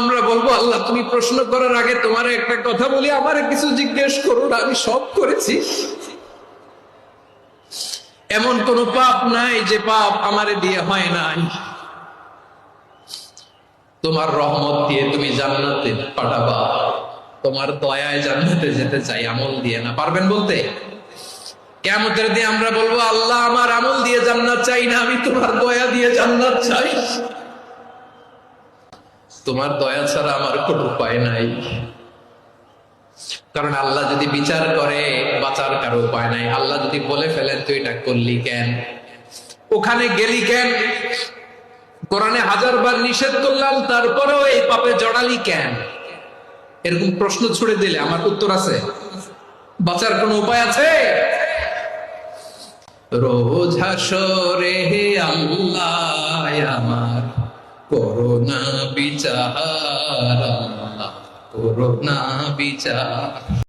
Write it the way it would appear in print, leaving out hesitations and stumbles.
আমরা বলবো আল্লাহ তুমি প্রশ্ন করার আগে তোমার একটা কথা বলি, আমারে কিছু জিজ্ঞেস করো না, আমি সব করেছি। এমন কোন পাপ নাই যে পাপ আমারে দিয়ে হয় নাই। তোমার রহমত দিয়ে তুমি জান্নাতে পাঠাবা, তোমার দয়ায় জান্নাতে যেতে চাই, আমল দিয়ে না। পারবেন বলতে? কিয়ামতের দিন আমরা বলবো আল্লাহ আমার আমল দিয়ে জান্নাত চাই না, আমি তোমার দয়া দিয়ে জান্নাত চাই। তোমার দয়া ছাড়া আমার কোনো উপায় নাই। কারণ আল্লাহ যদি বিচার করে বাঁচার কারো উপায় নাই। আল্লাহ যদি বলে ফেলেন তুই এটা করলি কেন, ওখানে গেলি কেন, কোরআনে 1000 বার নিষেধ করলাম তারপরেও এই পাপে জড়ালি কেন, এরকম প্রশ্ন ছুড়ে দিলে আমার উত্তর আছে? বাঁচার কোনো উপায় আছে? রোজ হাসরে হে আল্লাহ আমার করোনা বিচার, আল্লাহ করোনা বিচার।